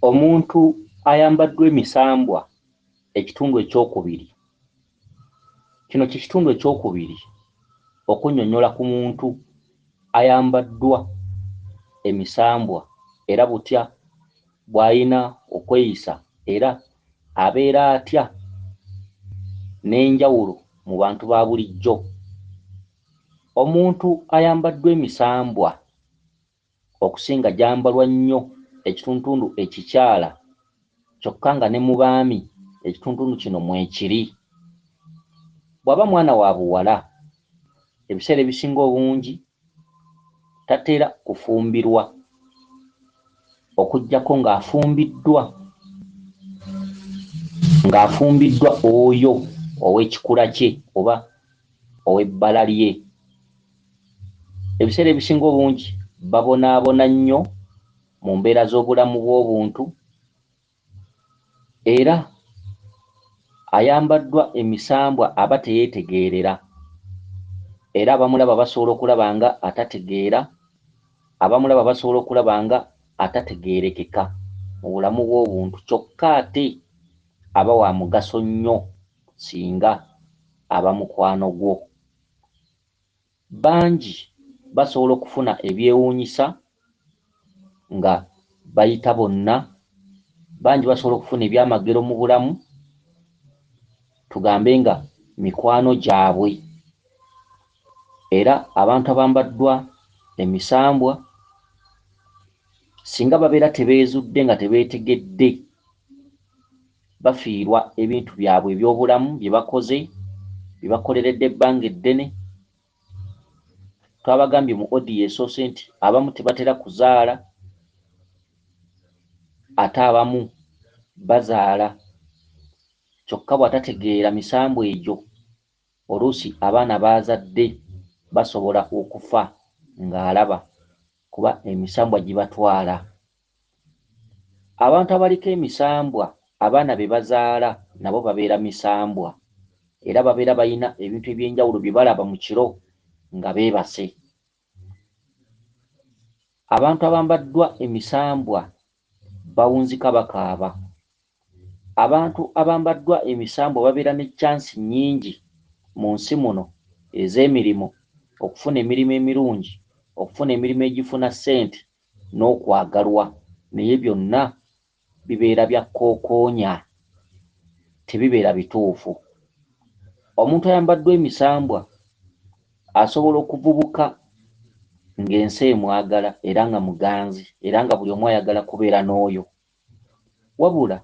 Omuntu ayambaddwa emisambwa ekitundu ekyokubiri. Kino kitundu ekyokubiri okunnyonnyola ku muntu ayambaddwa emisambwa era butya bw'ayina okweyisa era abeera atya n'enjawulo mu bantu ba bulijjo. Omuntu ayambaddwa emisambwa okusinga gyambalwa nnyo ekitundutundu ekikyala, kyokka nga ne mu baami ekitundutundu kino mwekiri. Bw'aba mwana wa buwala, ebiseera ebisinga obungi tatera kufumbirwa okuggyako ng'afumbiddwa oyo ow'ekikula kye oba ow'ebbala lye. Ebiseera ebisinga obungi babonaabona nnyo mu mbeera z'obulamu bw'obuntu era ayambaddwa emisambwa aba teyeetegeerera era abamulaba basobola okulaba nga atategeera, abamulaba basobola okulaba nga atategeerekeka mu bulamu bw'obuntu, kyokka ate aba wa mugaso nnyo singa aba mukwano gwo. Bangi basobola okufuna ebyewuunyisa nga bayita bonna, bangi basobola okufuna ebyamagero mu bulamu tugambe nga mikwano gyabwe. Era abantu abambaddwa emisambwa singa babeera tebeezudde nga tebeetegedde, bafiirwa ebintu byabwe eby'obulamu bye bakoze, bye bakoleredde ebbanga eddene. Twabagambye mu odiyo esoose nti abamu tebatera kuzaala ate abamu bazaala, kyokka bw'atategeera misambwa egyo oluusi abaana baazadde basobola okufa ng'alaba kuba emisambwa gibatwala. Abantu abaliko emisambwa abaana be bazaala nabo babeera misambwa era babeera bayina ebintu eby'enjawulo bye balaba mu kiro nga beebase. Abantu abambaddwa emisambwa bawunzika bakaaba. Abantu abambaddwa emisambwa babeera ne chance nnyingi mu nsi muno ez'emirimu, okufuna emirimu emirungi, okufuna emirimu egifuna ssente n'okwagalwa, naye byonna bibeera bya kkookoonya, tebibeera bituufu. Omuntu ayambaddwa emisambwa asobola okuvubuka ng'ensi emwagala era nga muganzi era nga buli omu ayagala kubeera n'oyo. Wabula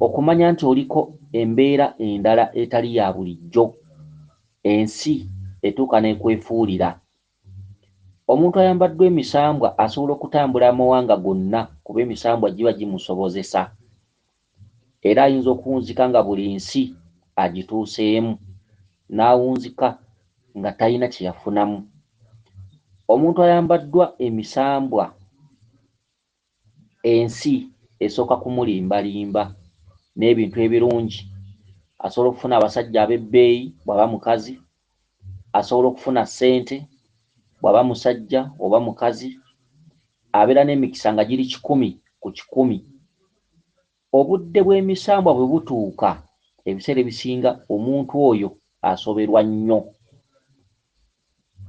okumanya nti oliko embeera endala etali ya bulijjo, ensi etuuka n'ekwefuulira. Omuntu ayambaddwa emisambwa asobola okutambula amawanga gonna kuba emisambwa giba gimusobozesa era ayinza okuwunzika nga buli nsi agituuseemu n'awunzika nga talina kye yafunamu. Omuntu ayambaddwa emisambwa ensi esooka kumulimbalimba n'ebintu ebirungi. Asobola okufuna abasajja ab'ebbeeyi bw'aba mukazi, asobola okufuna ssente bw'aba musajja oba mukazi, abeera n'emikisa nga giri 100/100. Obudde bw'emisambwa bwe butuuka, ebiseera ebisinga omuntu oyo asoberwa nnyo.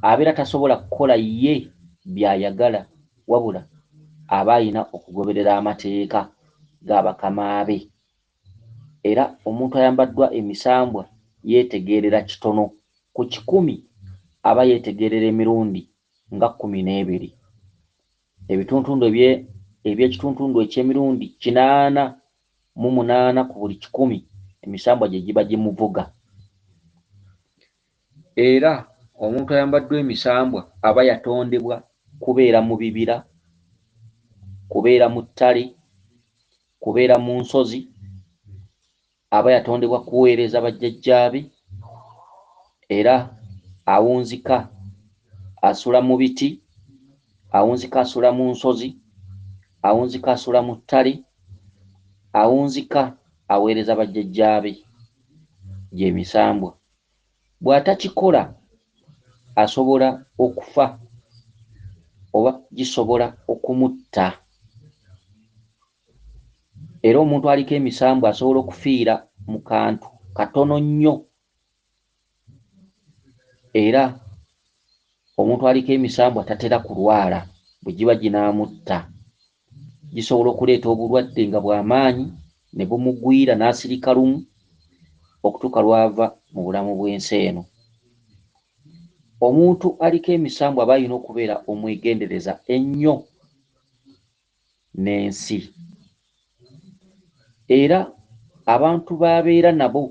Abeera tasobola kukola ye by'ayagala wabula aba ayina okugoberera amateeka ga bakama be. Era omuntu ayambaddwa emisambwa yeetegeerera kitono ku 100 aba yeetegeerera emirundi nga 12. Ebitundutundu eby'ekitundutundu eky'emirundi 88 ku buli 100 emisambwa gye giba gimuvuga. Era omuntu ayambaddwa emisambwa aba yatondebwa kubeera mu bibira, kubeera mu ttale, kubeera mu nsozi, aba yatondebwa kuweereza bajjajjaabe era awunzika asula mu biti, awunzika asula mu nsozi, awunzika asula mu ttale, awunzika aweereza bajjajjaabe gy'emisambwa. Bw'atakikola asobola okufa oba gisobola okumutta. era omuntu aliko emisambu asobola okufiira mu kantu katono nnyo, era omuntu aliko emisambu atatera kulwala bwe giba ginaamutta. Gisobola okuleeta obulwadde nga bw'amaanyi ne bumugwira n'asirika lumu okutuuka lwava mu bulamu bw'ensi eno. Omuntu aliko emisambu aba alina okubeera omwegendereza ennyo n'ensi, era abantu b'abeera nabo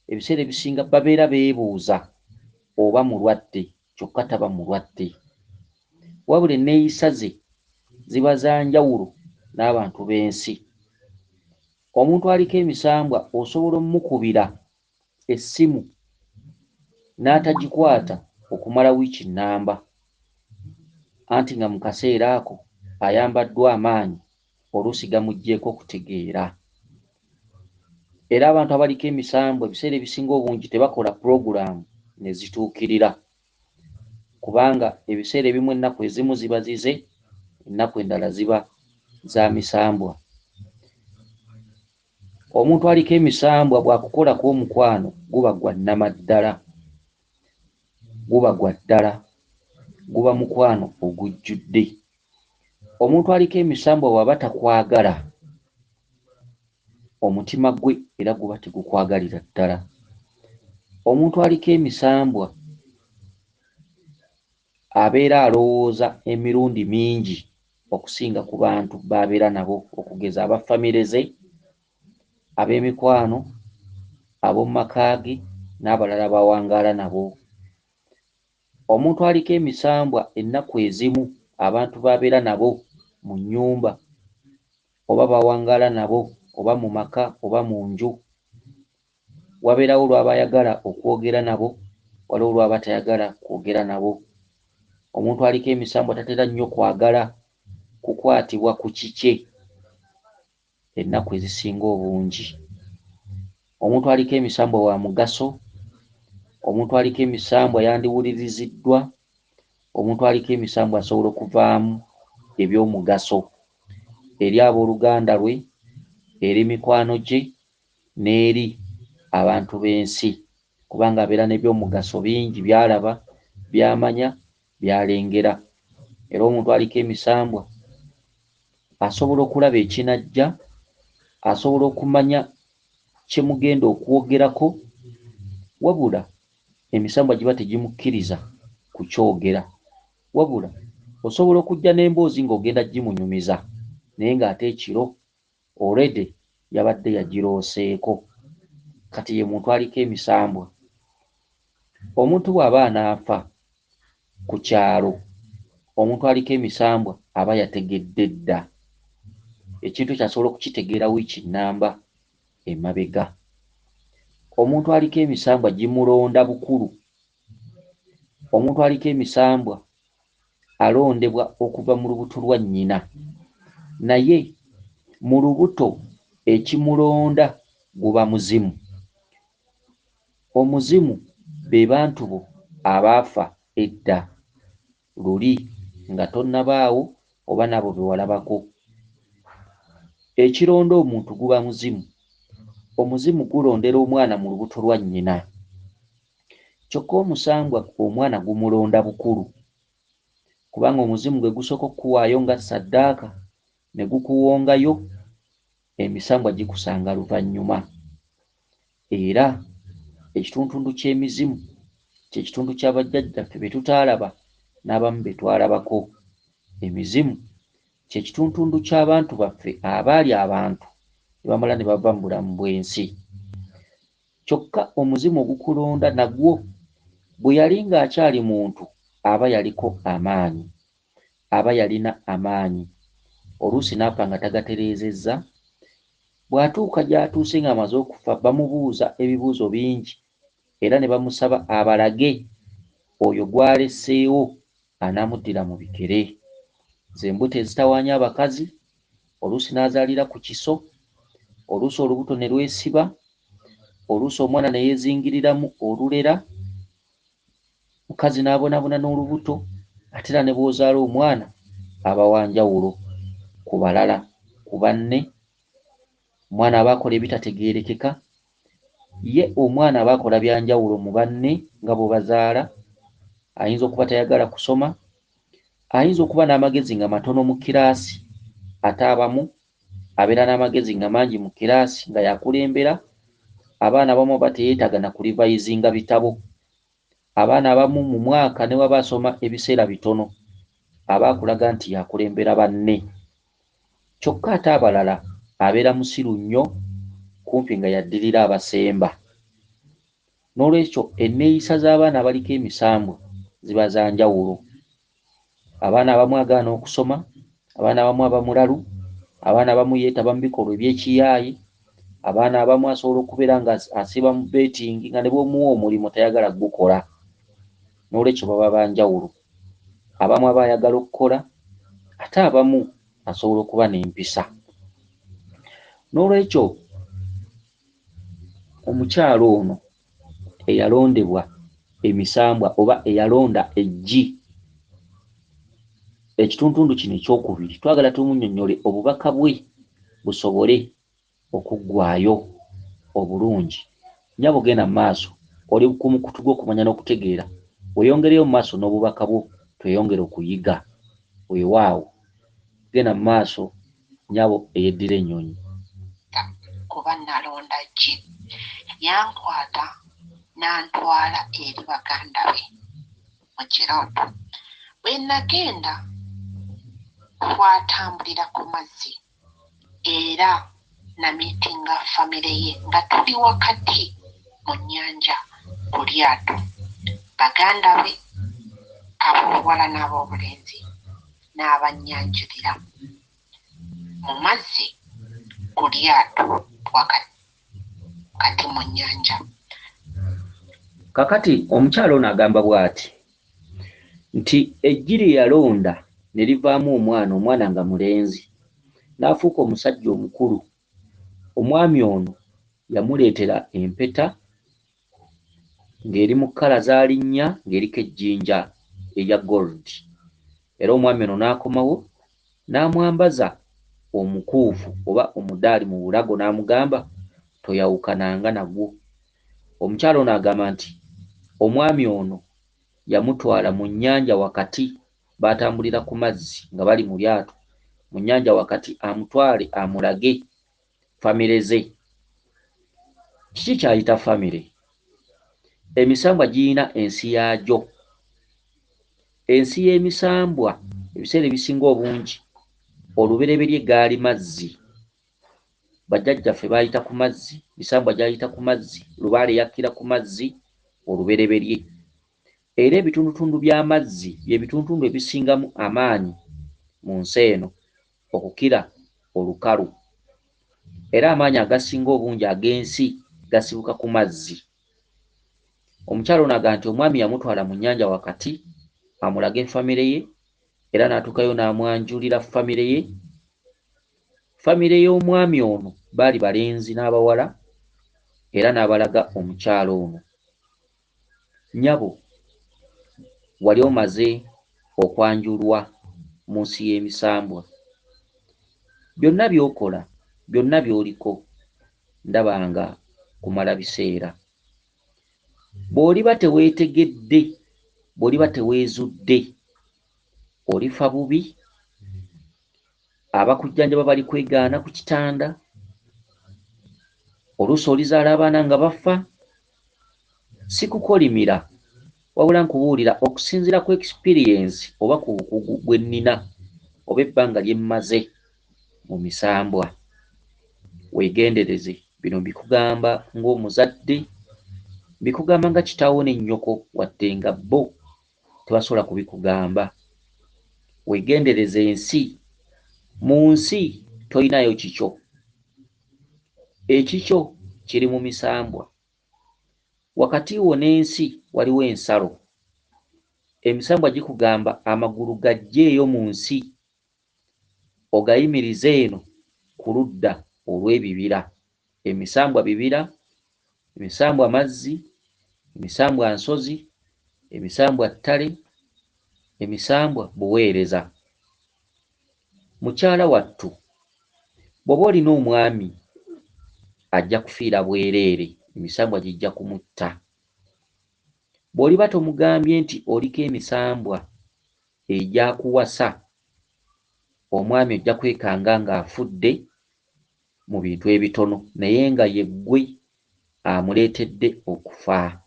ebiseera ebisinga babeera beebuuza oba mulwadde, kyokka taba mulwadde, wabula enneeyisa ze ziba za njawulo n'abantu b'ensi. Omuntu aliko emisambwa osobola omukubira essimu n'atagikwata okumala wiiki nnamba, anti nga mu kaseera ako ayambaddwa amaanyi oluusi gamuggyeko okutegeera. Era abantu abaliko emisambwa ebiseera ebisinga obungi tebakola pulogulaamu ne zituukirira, kubanga ebiseera ebimu ennaku ezimu ziba zize, ennaku endala ziba za misambwa. Omuntu aliko emisambwa bw'akukolako omukwano guba gwa nnamaddala, guba gwa ddala, guba mukwano ogujjudde. Omuntu aliko emisambwa bw'aba takwagala, omutima gwe era guba tegukwagalira ddala. Omuntu aliko emisambwa abeera alowooza emirundi mingi okusinga ku bantu b'abeera nabo, okugeza abafamire ze, ab'emikwano, ab'omu maka ge n'abalala bawangaala nabo. Omuntu aliko emisambwa ennaku ezimu abantu b'abeera nabo mu nnyumba oba bawangaala nabo oba mu maka oba mu nju, wabeerawo lw'aba ayagala okwogera nabo, waliwo lw'aba tayagala kwogera nabo. Omuntu aliko emisambwa tatera nnyo kwagala kukwatibwa ku kikye ennaku ezisinga obungi. Omuntu aliko emisambwa wa mugaso, omuntu aliko emisambwa yandiwuliriziddwa, omuntu aliko emisambwa asobola okuvaamu eby'omugaso eri abooluganda lwe, eri mikwano gye n'eri abantu b'ensi, kubanga abeera n'ebyomugaso bingi by'alaba, by'amanya, by'alengera. Era omuntu aliko emisambwa asobola okulaba ekinajja, asobola okumanya kye mugenda okwogerako, wabula emisambwa giba tegimukkiriza kukyogera, wabula osobola okujja n'emboozi ng'ogenda gimunyumiza, naye ng'ate ekiro already yabadde yagirooseeko. Kati ye muntu aliko emisambwa. Omuntu bw'aba anaafa ku kyalo, omuntu aliko emisambwa aba yategedde dda. Ekintu kyasobola okukitegeera wiiki nnamba emabega. Omuntu aliko emisambwa gimulonda bukulu. Omuntu aliko emisambwa alondebwa okuva mu lubuto lwa nnyina, naye mu lubuto ekimulonda guba muzimu. Omuzimu be bantu bo abaafa edda luli nga tonnabaawo oba nabo be walabako. Ekironda omuntu guba muzimu. Omuzimu gulondera omwana mu lubuto lwa nnyina, kyokka omusambwa omwana gumulonda bukulu, kubanga omuzimu gwe gusooka okukuwaayo nga ssaddaaka ne gukuwongayo, emisambwa gikusanga luvannyuma. Era ekituntundu ky'emizimu kye kitundu ky'abajjajjaffe be tutaalaba n'abamu be twalabako. Emizimu kye kituntundu ky'abantu baffe abaali abantu ne bamala ne bava mu bulamu bw'ensi. Kyokka omuzimu ogukulonda nagwo bwe yali ng'akyali muntu aba yaliko amaanyi, aba yalina amaanyi. Oluusi n'afa nga tagatereezezza. Bw'atuuka gy'atuuse ng'amaze okufa, bamubuuza ebibuuzo bingi era ne bamusaba abalage oyo gw'alesseewo anaamuddira mu bigere. Z'embuto ezitawaanya abakazi, oluusi n'azaalira ku kiso, oluusi olubuto ne lwesiba, oluusi omwana ne yeezingiriramu olulera, mukazi n'abonaabona n'olubuto, ate era ne bw'ozaala omwana aba wa njawulo ku balala, ku banne omwana abakola ebitategeerekeka, ye omwana abakola byanjawulo mu banne nga bwe bazaala, ayinza okuba tayagala kusoma, ayinza okuba n'amagezi nga matono mu kiraasi, ate abamu abeera n'amagezi nga mangi mu kiraasi nga yakulembera. Abaana abamu aba teyeetaaga na kulivayizinga bitabo. Abaana abamu mu mwaka ne waba asoma ebiseera bitono aba akulaga nti yakulembera banne. Kyokka ate abalala abeera musiru nnyo, kumpi nga yaddirira abasemba. N'olwekyo enneeyisa z'abaana abaliko emisambwa ziba za njawulo. Abaana abamu agaana okusoma, abaana abamu aba mulalu, abaana abamu yeetaba mu bikolwa eby'ekiyaaye, abaana abamu asobola okubeera nga asiba mu betingi nga ne bw'omuwa omulimu tayagala gukola. N'olwekyo baba banjawulo. Abamu aba ayagala okukola, ate abamu asobola okuba n'empisa. N'olwekyo omukyalo ono eyalondebwa emisambwa oba eyalonda eggi, ekituntundu kino ekyokubiri twagala tumunnyonnyole obubaka bwe busobole okuggwaayo obulungi. Nnyabo genda mu maaso oli ku mukutu gw'okumanya n'okutegeera, weeyongereyo mu maaso n'obubaka bwo tweyongere okuyiga. Weewaawo genda mu maaso nnyabo eyeddira ennyonyi. Kuba nalonda ggi yankwata n'antwala eri baganda be mu kirooto. Bwe nagenda twatambulira ku mazzi era namiitinga famire ye nga tuli wakati mu nnyanja ku lyato. Baganda be ab'obuwala n'ab'obulenzi n'abannyanjulira mu mazzi ku lyato wakati mu nnyanja. Kakati omukyalo ono agamba bw'ati nti eggi lye yalonda ne livaamu omwana nga mulenzi n'afuuka omusajja omukulu. Omwami ono yamuleetera empeta ng'eri mu kkala z'alinnya ng'eriko ejjinja erya gold. Era omwami ono n'akomawo n'amwambaza omukuufu oba omudaali mu bulago n'amugamba toyawukananga nagwo. Omukyalo ono agamba nti omwami ono yamutwala mu nnyanja wakati, baatambulira ku mazzi nga bali mu lyato mu nnyanja wakati, amutwale amulage famire ze. Kiki kyayita famire? Emisambwa giyina ensi yaagyo. Ensi y'emisambwa ebiseera ebisinga obungi olubereberye gaali mazzi. Bajjajjaffe baayita ku mazzi, misambwa gyayita ku mazzi, lubaale yakkira ku mazzi olubereberye. Era ebitundutundu by'amazzi bye bitundutundu ebisingamu amaanyi mu nsi eno okukira olukalu. Era amaanyi agasinga obungi ag'ensi gasibuka ku mazzi. Omukyalo ono agamba nti omwami yamutwala mu nnyanja wakati amulage famire ye, era n'atuukayo n'amwanjulira famire ye. Famire y'omwami ono baali balenzi n'abawala, era n'abalaga omukyalo ono. Nnyabo, wali omaze okwanjulwa mu nsi y'emisambwa. Byonna by'okola, byonna by'oliko ndaba nga kumala biseera. Bw'oliba teweetegedde, bw'oliba teweezudde, olifa bubi. Abakujjanjaba bali kwegaana ku kitanda, oluusi olizaala abaana nga bafa. Si kukolimira, wabula nkubuulira okusinziira ku experience oba ku bukugu bwe nnina oba ebbanga lye mmaze mu misambwa. Weegendereze, bino mbikugamba ng'omuzadde, mbikugamba nga kitaawo ne nnyoko wadde nga bo tebasobola kubikugamba. Weegendereze ensi. Mu nsi toyinayo kikyo. Ekikyo kiri mu misambwa. Wakati wo n'ensi waliwo ensalo. Emisambwa gikugamba amagulu gaggyeeyo mu nsi ogayimirize eno ku ludda olw'ebibira. Emisambwa bibira, emisambwa mazzi, emisambwa nsozi, emisambwa ttale, emisambwa buweereza. Mukyala wattu, bw'oba olina omwami ajja kufiira bwereere, emisambwa gijja kumutta. Bw'oliba tomugambye nti oliko emisambwa egyakuwasa, omwami ojja kwekanga ng'afudde mu bintu ebitono naye nga ye ggwe amuleetedde okufa,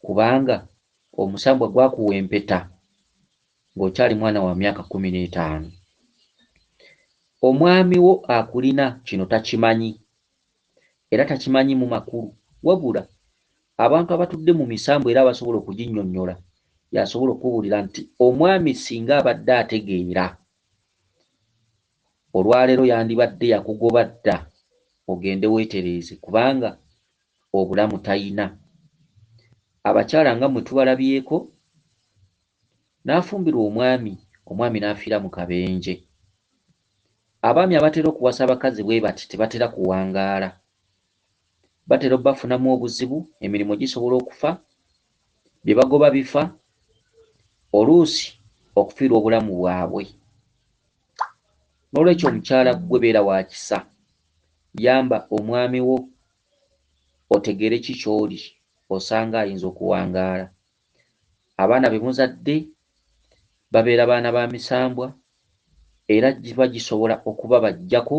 kubanga omusambwa gwakuwa empeta ng'okyali mwana wa myaka 15. Omwami wo akulina kino takimanyi, era takimanyi mu makulu, wabula abantu abatudde mu misambwa era abasobola okuginnyonnyola yasobola okubuulira nti omwami singa abadde ategeera, olwaleero yandibadde yakugoba dda ogende weetereeze, kubanga obulamu tayina. Abakyala nga mwe tubalabyeko, n'afumbirwa omwami, omwami n'afiira mu kabenje. Abaami abatera okuwasa abakazi bwe bati tebatera kuwangaala, batera obbafunamu obuzibu, emirimu gisobola okufa, bye bagoba bifa, oluusi okufiirwa obulamu bwabwe. N'olwekyo omukyala ggwe beera wa kisa, yamba omwami wo otegeere ki ky'oli, osanga ayinza okuwangaala. Abaana be muzadde babeera baana ba misambwa, era giba gisobola okuba bajjako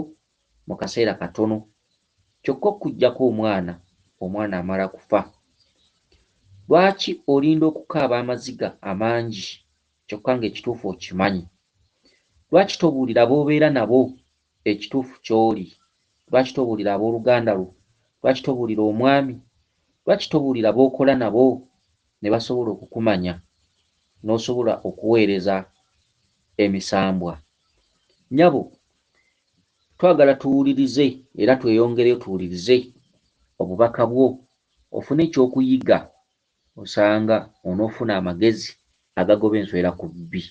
mu kaseera katono, kyokka okuggyako omwana amala kufa. Lwaki olinda okukaaba amaziga amangi kyokka ng'ekituufu okimanyi? Lwaki tobuulira b'obeera nabo ekituufu ky'oli? Lwaki tobuulira abooluganda lwo? Lwaki tobuulira omwami? Lwaki tobuulira b'okola nabo ne basobola okukumanya n'osobola okuweereza emisambwa? Nnyabo, twagala tuwulirize era tweyongereyo tuwulirize obubaka bwo, ofune ekyokuyiga, osanga onoofuna amagezi agagoba enswera ku bbi.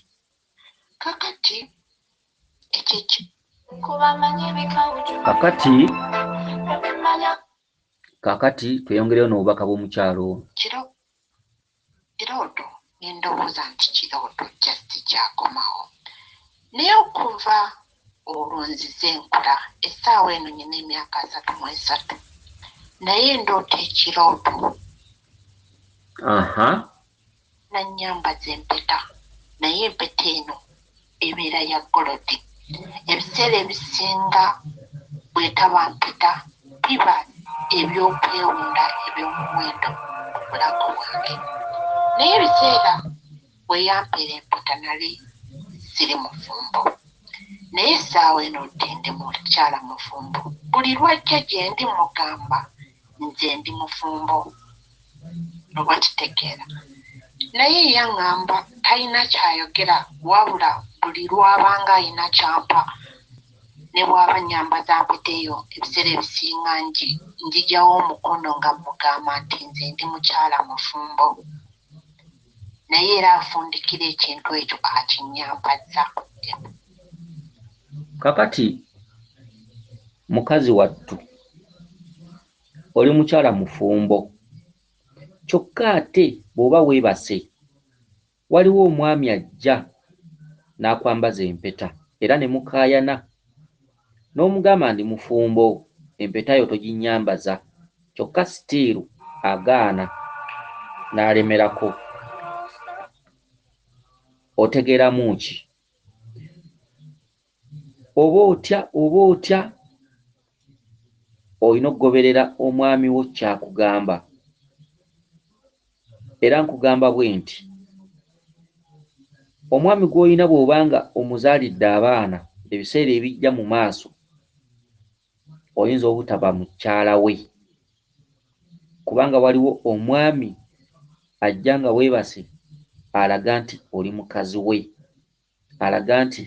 Kakati tweyongereyo n'obubaka bw'omukyalo ono. Kirooto ndowooza nti kirooto just kyakomawo, naye okuva olwo nzize nkula, essaawa eno nyina emyaka 33, naye ndoota ekirooto nannyambaza empeta, naye empeta eno ebeera ya golodi. Ebiseera ebisinga bwetaba mpeta biba ebyokwewunda eby'omuwendo ku bulago bwange, naye ebiseera bwe yampeera empeta nali siri mufumbo, naye essaawa eno dde ndi mukyala mufumbo. Buli lwajja gye ndi mugamba nze ndi mufumbo, oba kitegeera. Naye yaŋŋamba talina kyayogera, wabula buli lwabanga alina kyampa ne bw'aba nnyambaza mpeta eyo, ebiseera ebisinga njijawo omukono nga mugamba nti nze ndi mukyala mufumbo, naye era afundikira ekintu ekyo akinnyambaza. Kakati mukazi wattu oli mukyala mufumbo, kyokka ate bw'oba weebase waliwo omwami ajja n'akwambaza empeta era ne mukaayana n'omugamba ndi mufumbo, empeta yo toginnyambaza, kyokka sitiiru agaana n'alemerako. Otegeeramu ki? Oba otya olina okugoberera omwami wo kyakugamba, era nkugamba bwe nti omwami gw'olina bw'obanga omuzaalidde abaana, ebiseera ebijja mu maaso oyinza obutaba mukyala we, kubanga waliwo omwami ajja nga weebase alaga nti oli mukazi we, alaga nti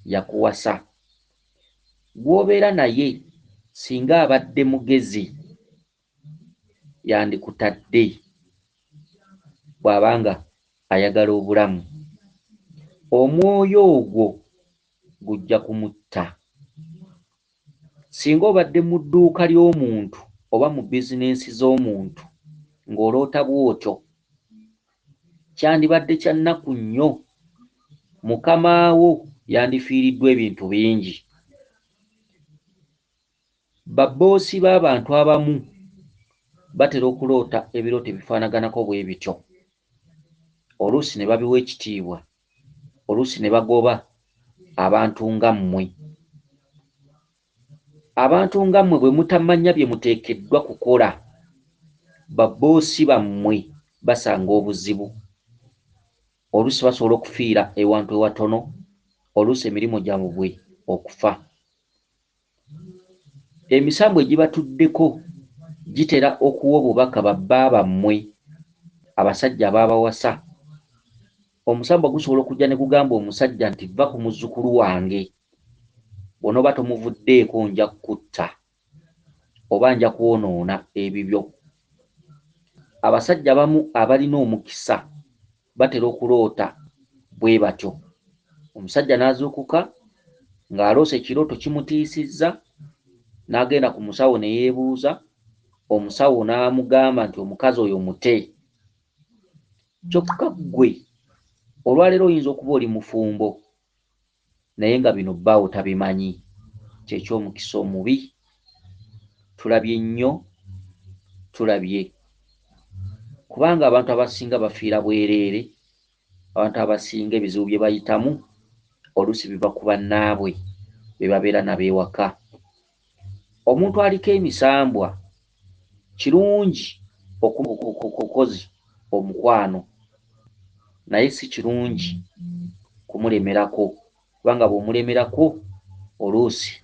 yakuwasa. Gw'obeera naye singa abadde mugezi yandikutadde bw'abanga ayagala obulamu. Omwoyo ogwo gujja kumutta. Singa obadde mu dduuka ly'omuntu oba mu bizinensi z'omuntu ng'oloota bw'otyo, kyandibadde kya nnaku nnyo, mukama wo yandifiiriddwa ebintu bingi. Babboosi b'abantu abamu batera okuloota ebirooto ebifaanaganako bwe bityo, oluusi ne babiwa ekitiibwa, oluusi ne bagoba abantu nga mmwe. Abantu nga mmwe bwe mutamanya bye muteekeddwa kukola, babboosi bammwe basanga obuzibu. Oluusi basobola okufiira ewantu ewatono, oluusi emirimu gyabwe okufa. Emisambo egibatuddeko gitera okuwa obubaka babba bammwe, abasajja abaabawasa. Omusambo gusobola okujja ne gugamba omusajja nti vva ku muzzukulu wange, bw'onooba tomuvuddeeko nja kutta oba nja kwonoona ebibyo. Abasajja abamu abalina omukisa batera okuloota bwe batyo. Omusajja n'azuukuka ng'aloose ekirooto kimutiisizza, n'agenda ku musawo ne yeebuuza, omusawo n'amugamba nti omukazi oyo mute. Kyokka ggwe olwaleero oyinza okuba oli mufumbo, naye nga bino bbaawo tabimanyi. Kyekyomukisa omubi. Tulabye nnyo, tulabye. Kubanga abantu abasinga bafiira bwereere, abantu abasinga ebizibu bye bayitamu oluusi biva ku bannaabwe be babeera nabo ewaka. Omuntu aliko emisambwa kirungi okukozi omukwano, naye si kirungi kumulemerako, kubanga bw'omulemerako oluusi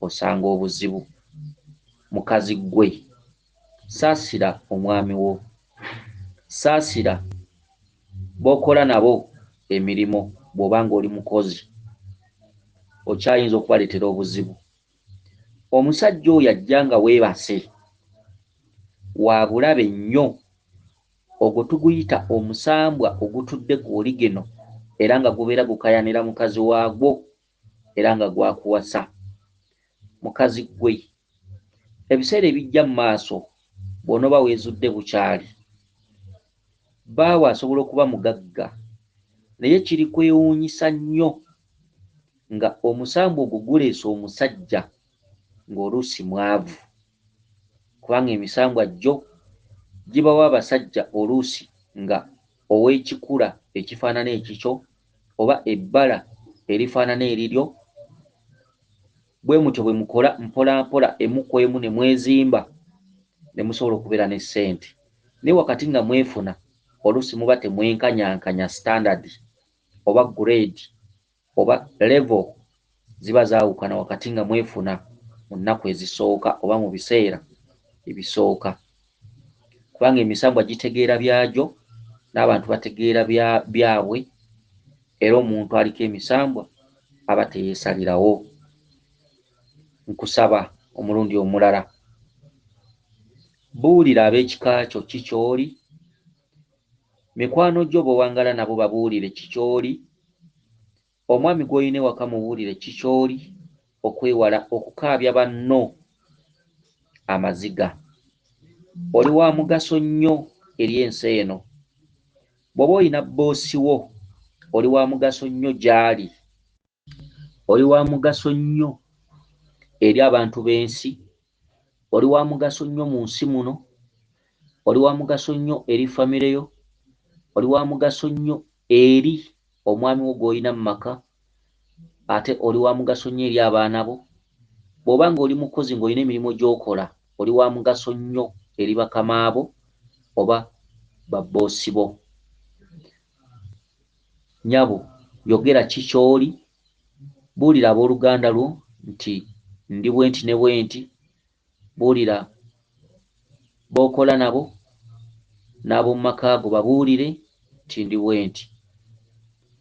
osanga obuzibu. Mukazi ggwe, saasira omwami wo, saasira b'okola nabo emirimu. Bw'oba ng'oli mukozi okyayinza okubaleetera obuzibu. Omusajja oyo ajja nga weebase, wa bulabe nnyo, ogwo tuguyita omusambwa ogutudde ku oligeno era nga gubeera gukayanira mukazi waagwo era nga gwakuwasa. Mukazi ggwe, ebiseera ebijja mu maaso bw'onooba weezudde bukyali, bbaawe asobola okuba mugagga, naye kiri kwewuunyisa nnyo nga omusambwa ogwo guleese omusajja ng'oluusi mwavu, kubanga emisambwa gyo gibawa abasajja oluusi nga ow'ekikula ekifaanana ekikyo oba ebbala erifaanana eriryo. Bwe mutyo bwe mukola mpola mpola emu ku emu ne mwezimba ne musobola okubeera ne ssente. Naye wakati nga mwefuna oluusi muba temwenkanyankanya standard oba grade oba level, ziba zaawukana wakati nga mwefuna mu nnaku ezisooka oba mu biseera ebisooka. Kubanga emisambwa gitegeera byagyo n'abantu bategeera byabwe, era omuntu aliko emisambwa aba teyeesalirawo. Nkusaba omulundi omulala, buulira ab'ekika kyo kikyoli, mikwano gyo b'owangala nabo babuulire kikyoli, omwami gw'olina ewaka mubuulire kikyoli, okwewala okukaabya banno amaziga. Oli wa mugaso nnyo eri ensi eno. Bw'oba olina bboosi wo, oli wa mugaso nnyo gy'ali, oli wa mugaso nnyo eri abantu b'ensi, oli wa mugaso nnyo mu nsi muno, oli wa mugaso nnyo eri famire yo, oli wa mugaso nnyo eri omwami wo gw'olina mu maka, ate oli wa mugaso nnyo eri abaana bo. Bw'oba ng'oli mukozi ng'olina emirimu gy'okola, oli wa mugaso nnyo eri bakama bo oba babboosi bo. Nyabo, yogera kikyoli, buulira abooluganda lwo nti ndi bwenti ne bwenti, buulira b'okola nabo n'ab'omu maka go babuulire nti ndi bwenti.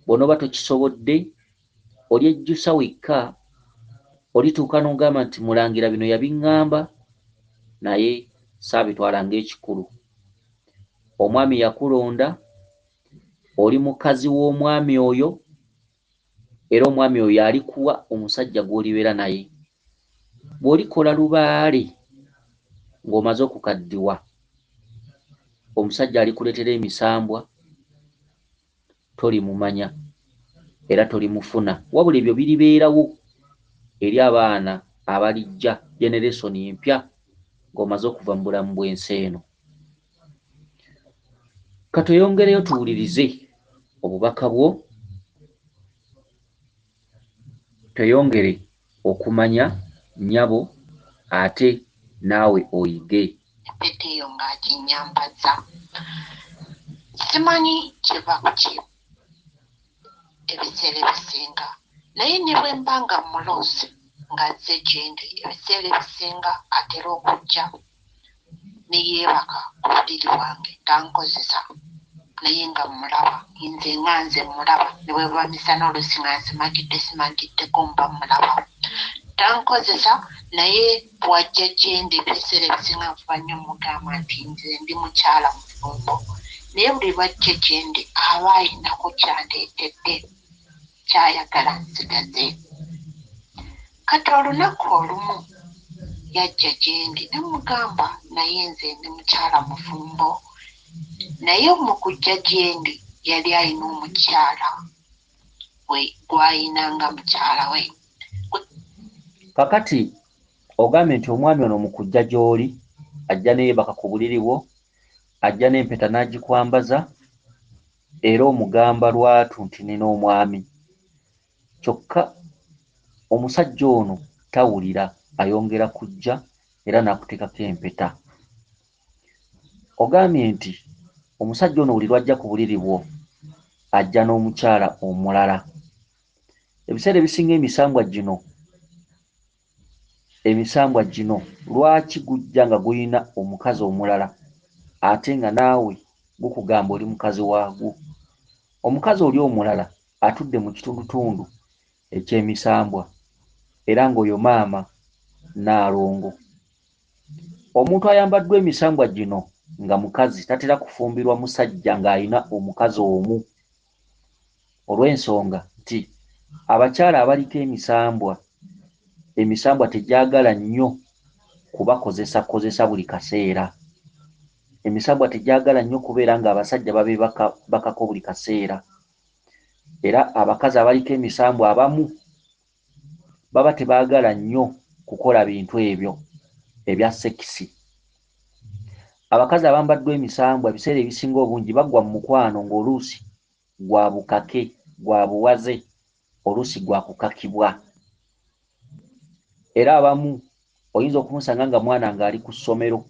Bw'onooba tokisobodde, olyejjusa wekka, olituuka n'ogamba nti mulangira bino yabiŋŋamba, naye saabitwala ng'ekikulu. Omwami yakulonda, oli mukazi w'omwami oyo, era omwami oyo alikuwa omusajja gw'olibeera naye. Bw'olikola lubaale ng'omaze okukaddiwa, omusajja alikuleetera emisambwa, tolimumanya era tolimufuna, wabula ebyo biribeerawo eri abaana abalijja generation empya ng'omaze okuva mu bulamu bw'ensi eno. Katweyongereyo tuwulirize obubaka bwo, tweyongere okumanya nnyabo ate naawe oyige. Empeta eyo ng'aginyambaza. Simanyi kiva ku ki ebiseera ebisinga, naye ne bwe mba nga muloosi ng'azze gye ndi, ebiseera ebisinga atera okujja ne yeebaka ku buliri bwange tankozesa, naye nga mulaba, nze nga nze mulaba, ne bwe buba misana oluusi nga simagiddeko mba mulaba. Tankozesa, naye bw'ajja gye ndi ebiseera ebisinga nfuba nnyo mugamba nti nze ndi mukyala mufumbo, naye buli lwajja gye ndi aba ayinako kyandeetedde, kyayagala nsigaze. Kati olunaku olumu yajja gye ndi ne mugamba naye nze ndi mukyala mufumbo, naye mu kujja gye ndi yali alina omukyala we gw'ayinanga mukyala we. Kakati ogambye nti omwami ono mu kujja gy'oli ajja neyeebaka ku buliri bwo, ajja n'empeta n'agikwambaza, era omugamba lwatu nti nina omwami. Kyokka omusajja ono tawulira, ayongera kujja era n'akuteekako empeta. Ogambye nti omusajja ono buli lwajja ku buliri bwo ajja n'omukyala omulala. Ebiseera ebisinga emisambwa gino lwaki gujja nga guyina omukazi omulala ate nga naawe gukugamba oli mukazi waagwo? Omukazi oli omulala atudde mu kitundutundu eky'emisambwa era ng'oyo maama Naalongo. Omuntu ayambaddwa emisambwa gino nga mukazi tatera kufumbirwa musajja ng'alina omukazi omu, olw'ensonga nti abakyala abaliko emisambwa tegyagala nnyo kubakozesa buli kaseera. Emisambwa tegyagala nnyo kubeera ng'abasajja babe bakako buli kaseera, era abakazi abaliko emisambwa abamu baba tebaagala nnyo kukola bintu ebyo ebya sekisi. Abakazi abambaddwa emisambwa ebiseera ebisinga obungi bagwa mu mukwano ng'oluusi gwa bukake, gwa buwaze, oluusi gwa kukakibwa. Era abamu oyinza okumusanga nga mwana ng'ali ku ssomero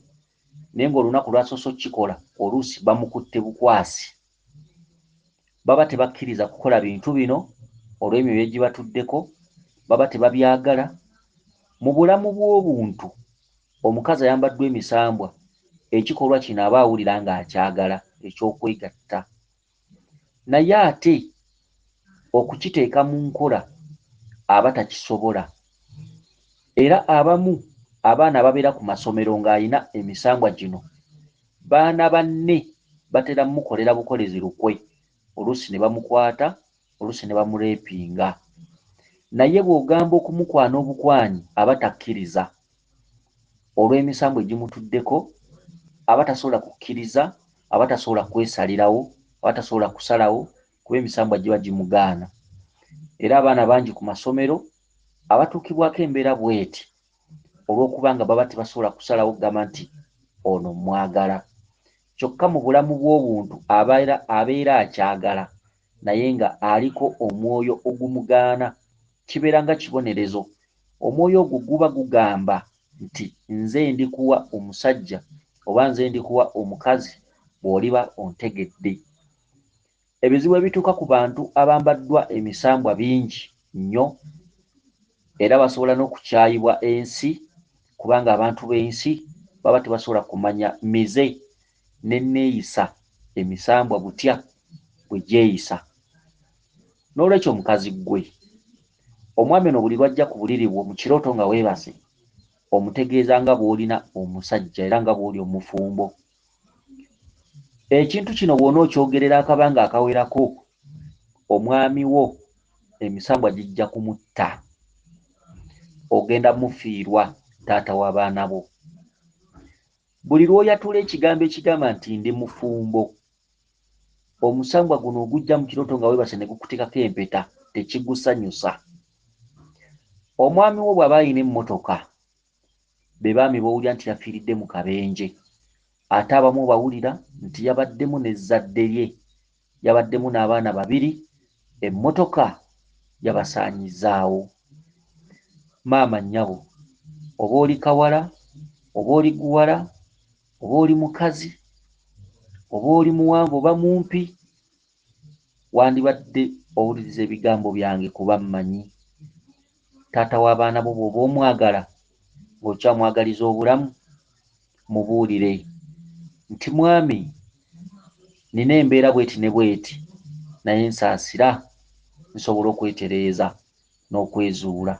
naye ng'olunaku lw'asoose okukikola oluusi bamukutte bukwasi. Baba tebakkiriza kukola bintu bino olw'emyoyo egibatuddeko, baba tebabyagala. Mu bulamu bw'obuntu omukazi ayambaddwa emisambwa ekikolwa kino aba awulira ng'akyagala, eky'okwegatta, naye ate okukiteeka mu nkola aba takisobola. Era abamu abaana ababeera ku masomero ng'alina emisambwa gino, baana banne batera mukolera bukolezi lukwe, oluusi ne bamukwata, oluusi ne bamuleepinga. Naye bw'ogamba okumukwana obukwanyi aba takkiriza, olw'emisambwa egimutuddeko aba tasobola kukkiriza, aba tasobola kwesalirawo, aba tasobola kusalawo kuba emisambwa giba gimugaana. Era abaana bangi ku masomero abatuukibwako embeera bw'eti olw'okuba nga baba tebasobola kusalawo kugamba nti ono mwagala. Kyokka mu bulamu bw'obuntu abeera akyagala naye nga aliko omwoyo ogumugaana, kibeera nga kibonerezo. Omwoyo ogwo guba gugamba nti nze ndikuwa omusajja oba nze ndikuwa omukazi bw'oliba ontegedde. Ebizibu ebituuka ku bantu abambaddwa emisambwa bingi nnyo, era basobola n'okukyayibwa ensi kubanga abantu b'ensi baba tebasobola kumanya mize n'enneeyisa emisambwa butya bwe gyeyisa. N'olwekyo mukazi ggwe, omwami ono buli lwajja ku buliri bwo mu kirooto nga weebase, omutegeeza nga bw'olina omusajja era nga bw'oli omufumbo. Ekintu kino bw'ona okyogerera akabanga akawerako, omwami wo emisambwa gijja kumutta, ogenda mufiirwa taata w'abaana bo. Buli lw'oyatula ekigambo ekigamba nti ndi mufumbo, omusambwa guno ogujja mu kirooto nga weebase ne gukuteekako empeta, tekigusanyusa. Omwami wo bw'aba alina emmotoka be baami bawulira nti yafiiridde mu kabenje, ate abamu bawulira nti yabaddemu n'ezzadde lye, yabaddemu n'abaana 2, emmotoka yabasaanyizaawo. Maama nnyabo, oba oli kawala, oba oli guwala, oba oli mukazi, oba oli muwanvu oba mumpi, wandibadde owuliriza ebigambo byange kuba mmanyi. Taata w'abaana bo bw'oba omwagala ng'okyamwagaliza obulamu, mubuulire nti mwami, nina embeera bweti ne bweti, naye nsaasira nsobola okwetereeza n'okwezuula,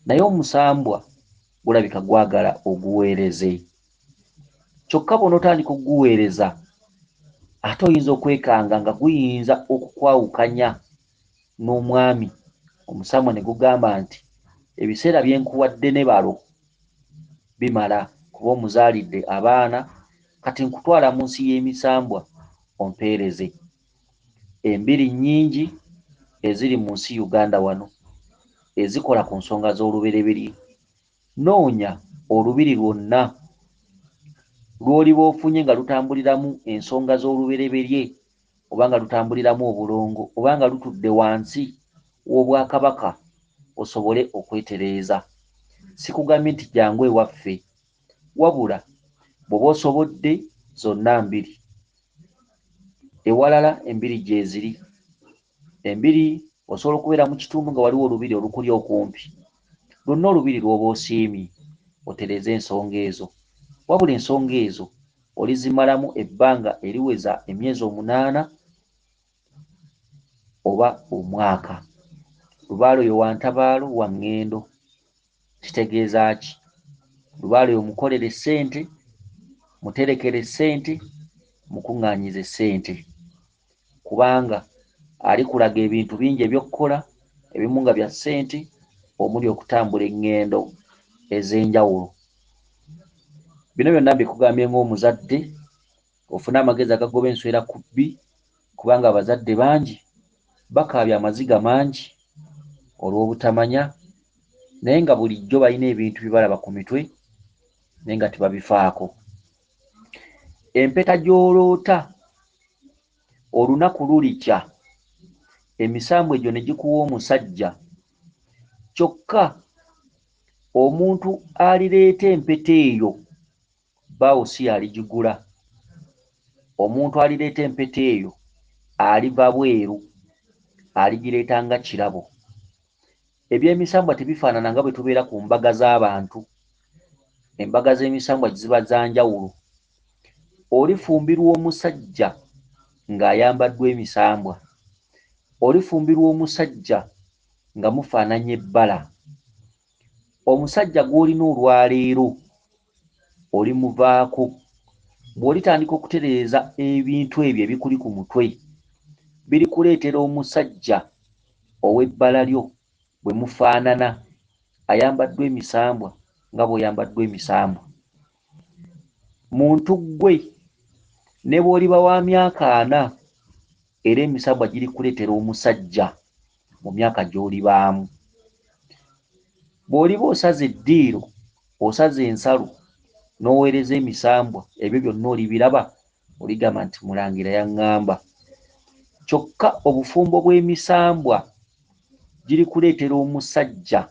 naye omusambwa gulabika gwagala oguweereze. Kyokka bw'onootandika okuguweereza, ate oyinza okwekanga nga guyinza okukwawukanya n'omwami. Omusambwa ne gugamba nti ebiseera bye nkuwadde ne balo bimala, kuba omuzaalidde abaana, kati nkutwala mu nsi y'emisambwa ompeereze. Embiri nnyingi eziri mu nsi Uganda wano ezikola ku nsonga z'olubereberye. Noonya olubiri lwonna lw'oliba ofunye nga lutambuliramu ensonga z'olubereberye, oba nga lutambuliramu obulongo, oba nga lutudde wansi w'obwakabaka, osobole okwetereeza. Sikugambye nti jangu ewaffe, wabula bw'oba osobodde zonna 2. Ewalala embiri gye ziri. Embiri osobola okubeera mu kitundu nga waliwo olubiri olukuli okumpi. Lwonna olubiri lw'oba osiimye otereeze ensonga ezo, wabula ensonga ezo olizimalamu ebbanga eriweza emyezi 8 oba omwaka. Lubaale oyo wa ntabaalo wa ŋŋendo. Kitegeeza ki? Lubaale oyo mukolere ssente, muterekere ssente, mukuŋŋaanyize ssente, kubanga alikulaga ebintu bingi eby'okkola, ebimu nga bya ssente, omuli okutambula eŋŋendo ez'enjawulo. Bino byonna mbikugambye ng'omuzadde ofune amagezi agagoba enswera ku bbi, kubanga abazadde bangi bakaabya amaziga mangi olw'obutamanya, naye nga bulijjo balina ebintu bye balaba ku mitwe naye nga tebabifaako. Empeta gy'oloota olunaku lulikya, emisambu egyo ne gikuwa omusajja, kyokka omuntu alireeta empeta eyo baawo si aligigula. Omuntu alireeta empeta eyo aliva bweru, aligireeta nga kirabo. Ebyemisambwa tebifaanana nga bwe tubeera ku mbaga z'abantu. Embaga z'emisambwa ziba za njawulo. Olifumbirwa omusajja ng'ayambaddwa emisambwa, olifumbirwa omusajja nga mufaananya ebbala. Omusajja gw'olina olwaleero olimuvaako. Bw'olitandika okutereeza ebintu ebyo ebikuli ku mutwe, birikuleetera omusajja ow'ebbala lyo bwe mufaanana, ayambaddwa emisambwa nga bw'oyambaddwa emisambwa. Muntu ggwe ne bw'oliba wa myaka 4 era emisambwa girikuleetera omusajja mu myaka gy'olibaamu. Bw'oliba osaze eddiiro, osaze ensalo, n'oweereza emisambwa, ebyo byonna olibiraba, oligamba nti Mulangira yaŋŋamba. Kyokka obufumbo bw'emisambwa girikuleetera omusajja.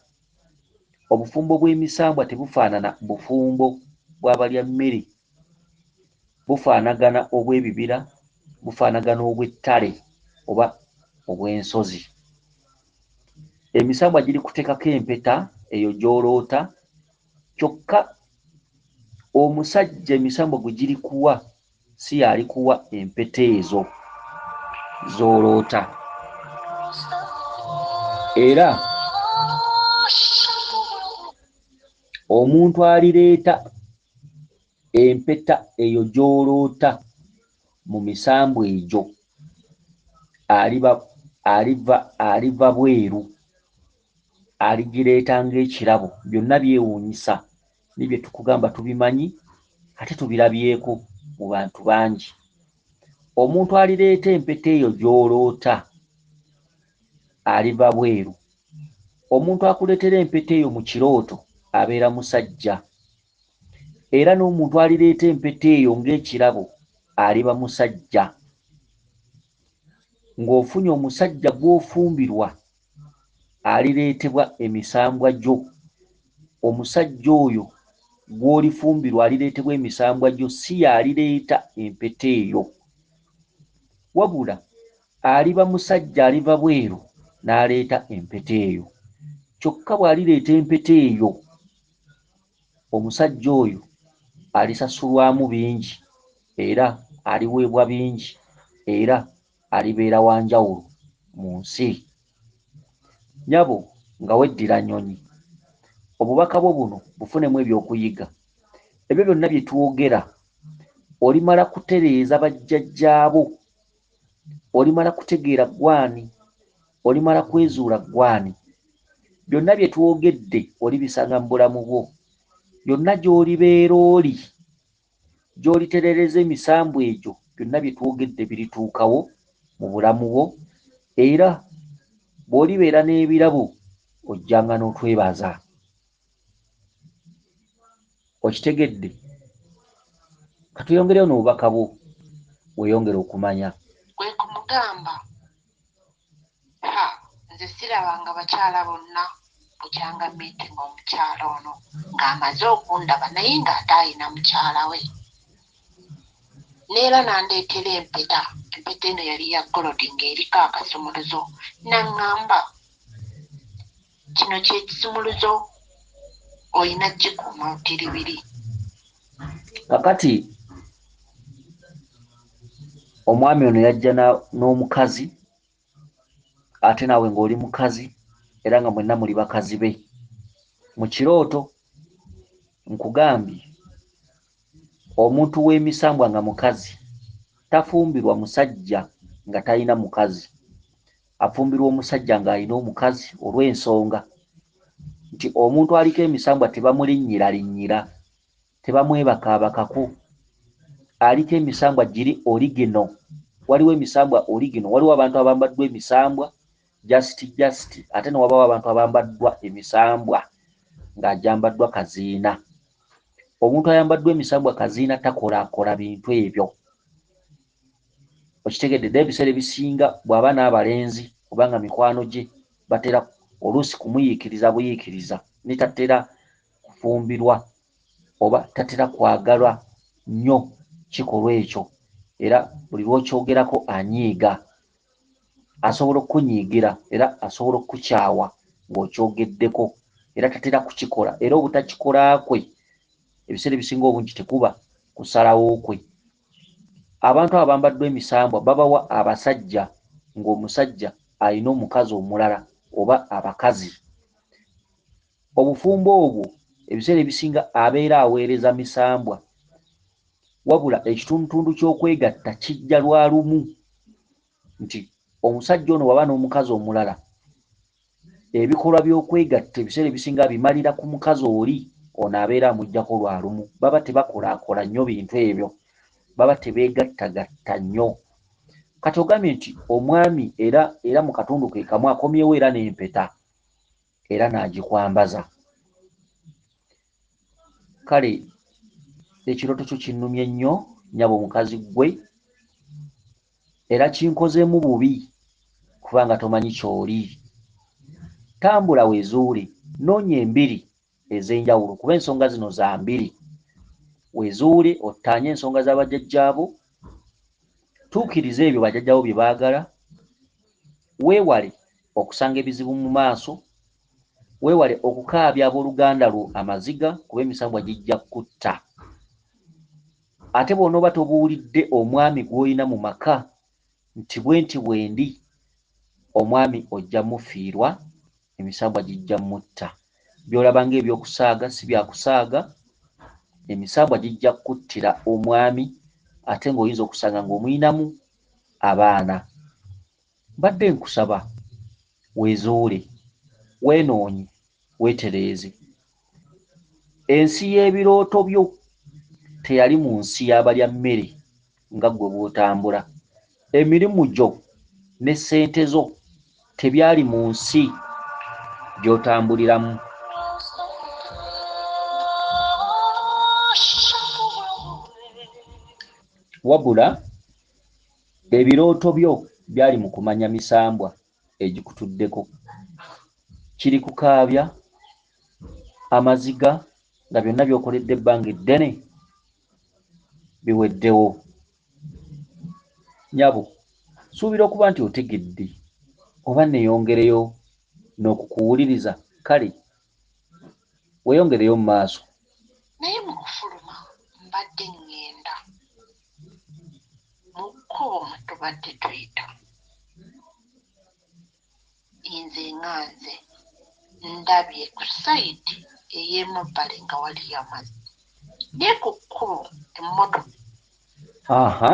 Obufumbo bw'emisambwa tebufaanana bufumbo bw'abalya mmere, bufaanagana obw'ebibira, bufaanagana obw'ettale oba obw'ensozi. Emisambwa girikuteekako empeta eyo gy'oloota, kyokka omusajja emisambwa gwe girikuwa si yalikuwa empeta ezo z'oloota. Era omuntu alireeta empeta eyo gy'oloota mu misambwa egyo aliva bweru, aligireeta ng'ekirabo. Byonna byewuunyisa, nibye tukugamba tubimanyi ate tubirabyeko mu bantu bangi. Omuntu alireeta empeta eyo gy'oloota aliva bweru. Omuntu akuleetera empeta eyo mu kirooto abeera musajja. era n'omuntu alireeta empeta eyo ng'ekirabo aliba musajja. Ng'ofunye omusajja gw'ofumbirwa alireetebwa emisambwa gyo. Omusajja oyo gw'olifumbirwa alireetebwa emisambwa gyo, si yalireeta empeta eyo. Wabula aliba musajja aliva bweru n'aleeta empeta eyo. Kyokka bw'alireeta empeta eyo, omusajja oyo alisasulwamu bingi era aliweebwa bingi era alibeera wanjawulo mu nsi. Nyabo nga weddira nnyonyi, obubaka bwo buno bufunemu ebyokuyiga. Ebyo byonna bye twogera olimala kutereeza bajjajjaabo, olimala kutegeera gwani, olimala kwezuula gwani. Byonna bye twogedde olibisanga mu bulamu bwo. Byonna gy'olibeera oli, gy'olitereereza emisambu egyo, byonna bye twogedde birituukawo mu bulamu bwo, era bw'olibeera n'ebirabo ojjanga n'otwebaza. Okitegedde? Katuyongereyo n'obubaka bwo weeyongere okumanya. Kwe kumugamba, nze sirabanga bakyala bonna bukyanga meeting omukyala ono ng'amaze okundaba naye ng'ate ayina mukyala we. Neera nandeetera empeta. Empeta eno yali ya golodi ng'eriko akasumuluzo. Naŋŋamba, kino ky'ekisumuluzo olina kikuuma butiribiri. Kakati omwami ono yajja n'omukazi, ate naawe ng'oli mukazi era nga mwenna muli bakazi be. Mu kirooto nkugambye omuntu w'emisambwa nga mukazi tafumbirwa musajja nga talina mukazi, afumbirwa omusajja ng'alina omukazi olw'ensonga nti omuntu aliko emisambwa tebamulinnyiralinyira, tebamwebakaabakako. Aliko emisambwa giri oligino. Waliwo emisambwa oligino, waliwo abantu abambaddwa emisambwa just, ate ne wabawo abantu abambaddwa emisambwa ng'agyambaddwa kaziina. Omuntu ayambaddwa emisambwa kaziina takolaakola bintu ebyo. Okitegedde? Dde ebiseera ebisinga bw'aba n'abalenzi kubanga mikwano gye batera oluusi kumuyiikiriza buyiikiriza, ne tatera kufumbirwa oba tatera kwagalwa nnyo kikolwa ekyo, era buli lw'okyogerako anyiiga. Asobola okukunyiigira era asobola okukukyawa ng'okyogeddeko, era tatera kukikola, era obutakikola kwe ebiseera ebisinga obungi tekuba kusalawo kwe. Abantu abo bambaddwa emisambwa babawa abasajja ng'omusajja alina omukazi omulala oba abakazi. Obufumbo obwo ebiseera ebisinga abeera aweereza misambwa, wabula ekitundutundu ky'okwegatta kijja lwa lumu nti omusajja ono waba n'omukazi omulala, ebikolwa by'okwegatta ebiseera ebisinga bimalira ku mukazi oli, ono abeera amuggyako lwa lumu. Baba tebakolaakola nnyo bintu ebyo, baba tebeegattagatta nnyo. Kati ogambye nti omwami era mu katundu ke kamu akomyewo era n'empeta era n'agikwambaza. Kale ekirooto kyo kinnumye nnyo nnyabo mukazi gwe, era kinkozeemu bubi kubanga tomanyi ky'oli. Tambula weezuule, noonya embiri ez'enjawulo kuba ensonga zino za mbiri. Weezuule ottaanye ensonga z'abajjajjaabo, tuukirize ebyo bajjajjaabo bye baagala, weewale okusanga ebizibu mu maaso, weewale okukaabya abooluganda lwo amaziga kuba emisambwa gijja kutta. Ate bw'onooba tobuulidde omwami gw'olina mu maka nti bwenti bwendi, omwami ojja mufiirwa, emisambwa gijja mutta. By'olaba ng'ebyokusaaga si byakusaaga, emisambwa gijja kuttira omwami ate ng'oyinza okusanga ng'omuyinamu abaana. Mbadde nkusaba weezuule, weenoonye, weetereeze. Ensi y'ebirooto byo teyali mu nsi y'abalya mmere nga ggwe bw'otambula. Emirimu gyo ne ssente zo tebyali mu nsi gy'otambuliramu. wabula ebirooto byo byali mu kumanya misambwa egikutuddeko. Kiri kukaabya amaziga nga byonna by'okoledde ebbanga eddene biweddewo. Nyabo, suubira okuba nti otegedde oba neeyongereyo n'okukuwuliriza, kale weeyongereyo mu maaso. naye mu kufuluma mbadde ŋŋenda mu kkubo mwe tubadde tuyita. Nze ŋŋanze ndabye ku sayidi ey'emabbali nga waliyo amazzi, naye ku kkubo emmotoka Aha,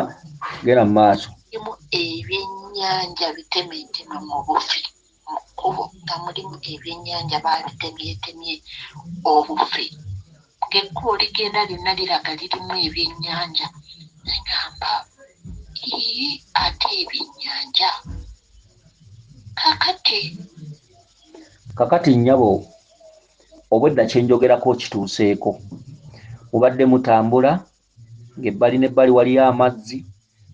genda mu maaso. mulimu ebyennyanja bitemeetema mu bufi mu kkubo, nga mulimu ebyennyanja baabitemyetemye obufi, ng'ekkubo ligenda lyonna liraga lirimu ebyennyanja. Negamba ate ebyennyanja kakati nnyabo, obwedda kye njogerako kituuseeko. Mubadde mutambula ng'ebbali n'ebbali waliyo amazzi,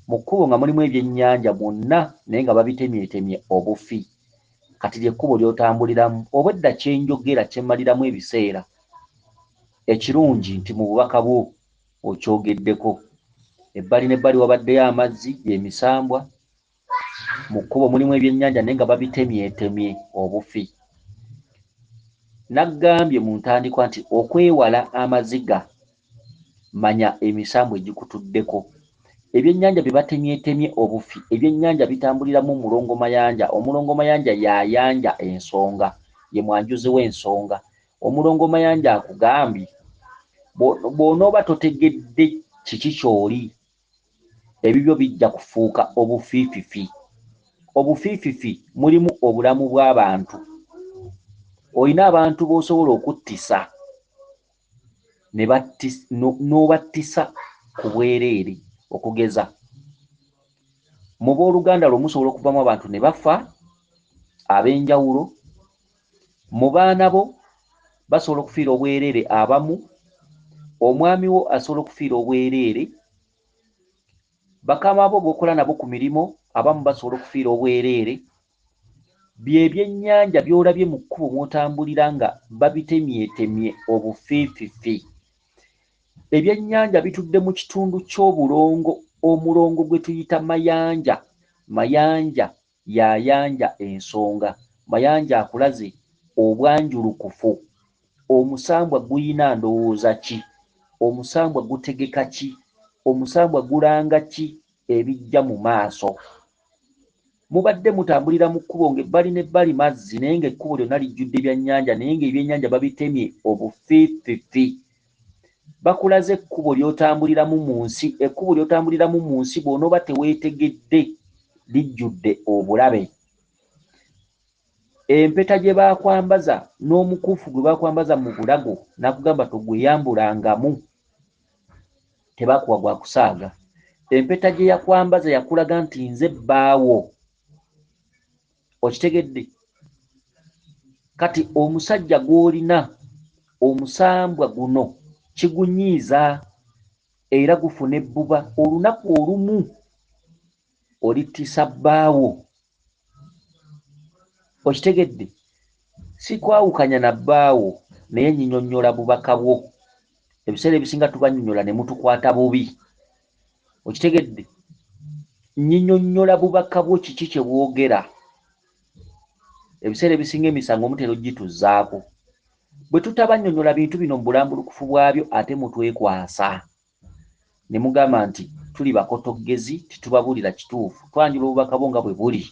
mu kkubo nga mulimu ebyennyanja mwonna naye nga babitemyetemye obufi. Kati ly'ekkubo ly'otambuliramu. Obwedda kye njogera kye mmaliramu ebiseera, ekirungi nti mu bubaka bwo okyogeddeko. Ebbali n'ebbali wabaddeyo amazzi y'emisambwa, mu kkubo mulimu ebyennyanja naye nga babitemyetemye obufi. Naggambye mu ntandikwa nti okwewala amaziga, manya emisambwa egikutuddeko. Ebyennyanja bye batemyetemye obufi, ebyennyanja bitambuliramu omulongomayanja. Omulongomayanja yayanja ensonga, ye mwanjuzi w'ensonga. Omulongomayanja akugambye bw'onooba totegedde kiki ky'oli, ebibyo bijja kufuuka obufiififi. Obufiififi mulimu obulamu bw'abantu. Olina abantu b'osobola okuttisa n'obattisa ku bwereere. Okugeza, mu booluganda lwo musobola okuvamu abantu ne bafa ab'enjawulo. Mu baana bo basobola okufiira obwereere abamu. Omwami wo asobola okufiira obwereere. Bakama bo b'okola nabo ku mirimu abamu basobola okufiira obwereere. By'ebyennyanja by'olabye mu kkubo mw'otambulira nga babitemyetemye obufiififi. Ebyennyanja bitudde mu kitundu ky'obulongo, omulongo gwe tuyita mayanja. Mayanja yayanja ensonga. Mayanja akulaze obwanjulukufu. Omusambwa guyina ndowooza ki? Omusambwa gutegeka ki? Omusambwa gulanga ki ebijja mu maaso? Mubadde mutambulira mu kkubo ng'ebbali n'ebbali mazzi naye ng'ekkubo lyonna lijjudde ebyennyanja naye ng'ebyennyanja babitemye obufiififi. Bakulaze ekkubo ly'otambuliramu mu nsi. Ekkubo ly'otambuliramu mu nsi bw'onooba teweetegedde lijjudde obulabe. Empeta gye baakwambaza n'omukuufu gwe baakwambaza mu bulago nakugamba togweyambulangamu, tebaakuwa gwa kusaaga. Empeta gye yakwambaza yakulaga nti nze bbaawo. Okitegedde? Kati omusajja gw'olina, omusambwa guno kigunyiiza era gufuna ebbuba. Olunaku olumu olittisa bbaawo. Okitegedde? Si kwawukanya na bbaawo naye nnyinnyonnyola bubaka bwo. Ebiseera ebisinga tubanyonnyola ne mutukwata bubi. Okitegedde? Nnyinnyonnyola bubaka bwo, kiki kye bwogera. Ebiseera ebisinga emisango mutera ogituzzaako. Bwe tutabanyonnyola bintu bino mu bulambulukufu bwabyo ate mutwekwasa ne mugamba nti tuli bakotoggezi titubabuulira kituufu. Twanjula obubaka bwo nga bwe buli.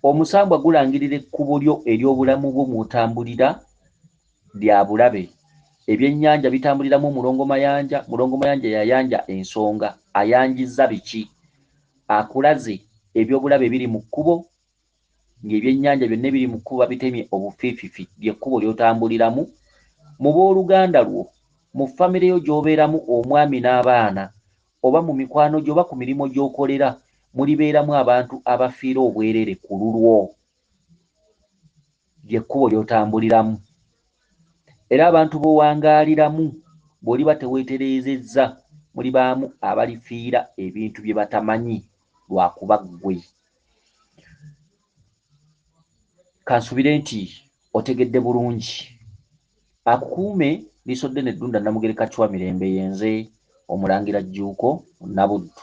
Omusambwa gulangirira ekkubo lyo ery'obulamu bwo mw'otambulira lya bulabe. Ebyennyanja bitambuliramu omulongomayanja. Mulongomayanja yayanja ensonga. Ayanjizza biki? Akulaze eby'obulabe biri mu kkubo, ng'ebyennyanja byonna biri mu kkubo babitemye obufiififi. Ly'ekkubo ly'otambuliramu. Mu booluganda lwo, mu famire yo gy'obeeramu, omwami n'abaana, oba mu mikwano gyo oba ku mirimu gy'okolera, mulibeeramu abantu abafiira obwereere ku lulwo. Ly'ekkubo ly'otambuliramu. Era abantu b'owangaaliramu bw'oliba teweetereezezza mulibaamu abalifiira ebintu bye batamanyi lwakuba ggwe. Kansubire nti otegedde bulungi. Akukuume Liiso Ddene Ddunda Namugereka Chwa Mirembe yenze Omulangira Jjuuko Nabuddu.